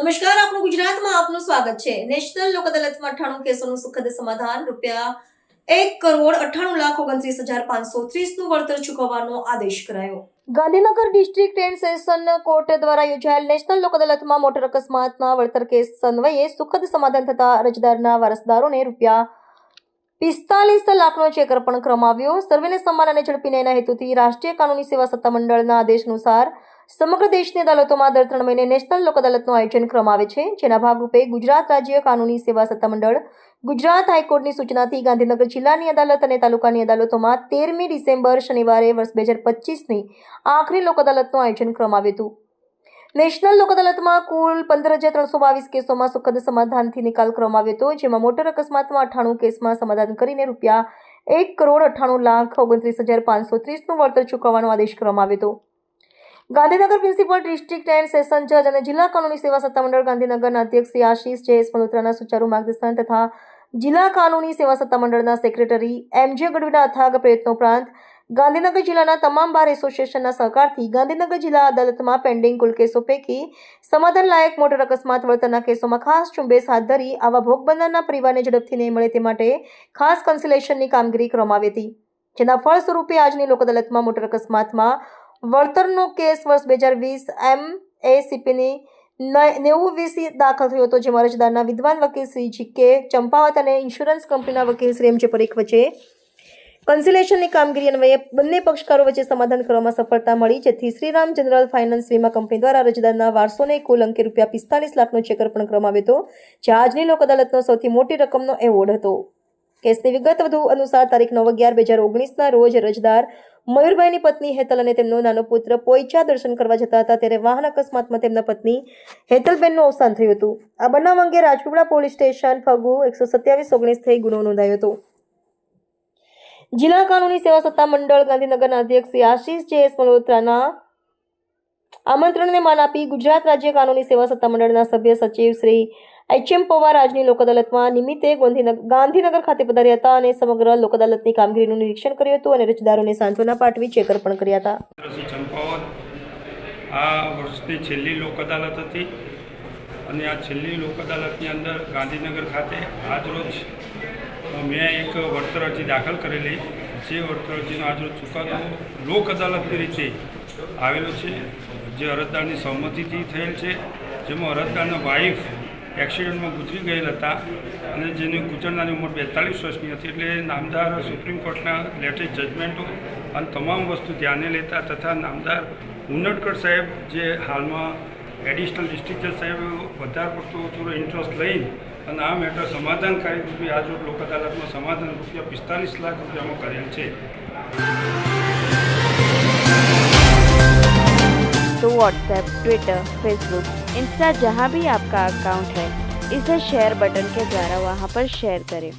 નમસ્કાર, આપનું ગુજરાતમાં આપનું સ્વાગત છે। નેશનલ લોક અદાલતમાં 98 કેસોનું સુખદ સમાધાન। ₹1,98,29,530 નું વળતર ચૂકવવાનો આદેશ કરાયો। Gandhinagar district and session court દ્વારા યોજાયેલ નેશનલ લોક અદાલતમાં મોટર અકસ્માતના વળતર કેસ અન્વયે સુખદ સમાધાન થતા અરજદારના વારસદારોને ₹45 લાખનો ચેક અર્પણ કરવામાં આવ્યો। સર્વેને સમાન અને ઝડપી ન્યાયના હેતુથી રાષ્ટ્રીય કાનૂની સેવા સત્તામંડળના આદેશ અનુસાર સમગ્ર દેશની અદાલતોમાં દર 3 મહિને નેશનલ લોક અદાલતનું આયોજન કરવામાં આવે છે, જેના ભાગરૂપે ગુજરાત રાજ્ય કાનૂની સેવા સત્તામંડળ, ગુજરાત હાઈકોર્ટની સૂચનાથી ગાંધીનગર જિલ્લાની અદાલત અને તાલુકાની અદાલતોમાં 13મી ડિસેમ્બર શનિવારે વર્ષ 2025ની આખરી લોક અદાલતનું આયોજન કરવામાં આવ્યું હતું। નેશનલ લોક અદાલતમાં કુલ 15,322 કેસોમાં સુખદ સમાધાનથી નિકાલ કરવામાં આવ્યો હતો, જેમાં મોટર અકસ્માતમાં 98 કેસમાં સમાધાન કરીને ₹1,98,29,530 નું વળતર ચૂકવવાનો આદેશ કરવામાં આવ્યો હતો। Gandhinagar principal district and session જજ અને જિલ્લા કાનૂની સેવા સત્તામંડળ ગાંધીનગરના અધ્યક્ષ શ્રી આશીષ જે.એસ. મલ્હોત્રાના સુચારુ માર્ગદર્શન તથા જિલ્લા કાનૂની સેવા સત્તામંડળના સેક્રેટરી એમ.જે. ગઢવીના અથાગ પ્રયત્નો ઉપરાંત ગાંધીનગર જિલ્લાના તમામ બાર એસોસિએશનના સહકારથી ગાંધીનગર જિલ્લા અદાલતમાં પેન્ડિંગ કુલ કેસો પૈકી સમાધાન લાયક મોટર અકસ્માત વળતરના કેસોમાં ખાસ ઝુંબેશ હાથ ધરી આવા ભોગ બનનારના પરિવારને ઝડપથી ન્યાય મળે તે માટે ખાસ કન્સલ્ટેશનની કામગીરી કરવામાં આવી હતી, જેના ફળ સ્વરૂપે આજની લોક અદાલતમાં મોટર અકસ્માતમાં વળતરનો કેસ વર્ષ 2020 MACPની 90-20 દાખલ થયો હતો, જેમાં અરજદારના વિદ્વાન વકીલ શ્રી જી.કે. ચંપાવત અને ઇન્સ્યોરન્સ કંપનીના વકીલ શ્રી એમ.જે. પરીખ વચ્ચે કન્સિલેશનની કામગીરી અન્વયે બંને પક્ષકારો વચ્ચે સમાધાન કરવામાં સફળતા મળી, જેથી શ્રીરામ જનરલ ફાઇનાન્સ વીમા કંપની દ્વારા અરજદારના વારસોને કુલ અંકે ₹45 લાખનો ચેક અર્પણ કરવામાં આવ્યો હતો, જે આજની લોક અદાલતનો સૌથી મોટી રકમનો એવોર્ડ હતો। કેસની વિગત વધુ અનુસાર તારીખ 9/11/2019ના રોજ અરજદાર મયુરભાઈની પત્ની હેતલ અને તેમનો નાનો પુત્ર પોઈચા દર્શન કરવા જતા હતા, ત્યારે વાહન અકસ્માતમાં તેમના પત્ની હેતલબેનનું અવસાન થયું હતું। આ બનાવ અંગે રાજપીપળા પોલીસ સ્ટેશન ફગુ 127/19 થઈ ગુનો નોંધાયો હતો। જિલ્લા કાનૂની સેવા સત્તામંડળ ગાંધીનગરના અધ્યક્ષ શ્રી આશીષ જે.એસ. મલ્હોત્રાના આમંત્રણને માન આપી ગુજરાત રાજ્ય કાનૂની સેવા સત્તામંડળના સભ્ય સચિવ શ્રી એચ.એમ. પવાર આજની લોક અદાલતમાં નિમિત્તે ગાંધીનગર ખાતે પધાર્યા હતા અને સમગ્ર લોક અદાલતની કામગીરીનું નિરીક્ષણ કર્યું હતું અને અરજદારોને સાંત્વના પાઠવી ચેક અર્પણ કર્યા હતા। આ વર્ષની છેલ્લી લોક અદાલત હતી અને આ છેલ્લી લોક અદાલતની અંદર ગાંધીનગર ખાતે આજરોજ મેં એક વળતર અરજી દાખલ કરેલી, જે વળતર અરજીનો આજરોજ ચુકાદો લોક અદાલતની રીતે આવેલો છે, જે અરજદારની સહમતિથી થયેલ છે, જેમાં અરજદારના વાઇફ એક્સિડન્ટમાં ગુજરી ગયેલ હતા અને જેની ગુજરનારની ઉંમર 42 વર્ષની હતી, એટલે નામદાર સુપ્રીમ કોર્ટના લેટેસ્ટ જજમેન્ટો અને તમામ વસ્તુ ધ્યાને લેતા તથા નામદાર ઉનડકટ સાહેબ જે હાલમાં એડિશનલ ડિસ્ટ્રિક્ટ જજ સાહેબ વધારે પડતો થોડો ઇન્ટરેસ્ટ લઈ અને આ મેટર સમાધાનકારી રૂપે આજરોજ લોક અદાલતમાં સમાધાન ₹45 લાખ કરેલ છે। तो व्हाट्सएप, ट्विटर, फेसबुक, इंस्टा जहाँ भी आपका अकाउंट है, इसे शेयर बटन के द्वारा वहाँ पर शेयर करें।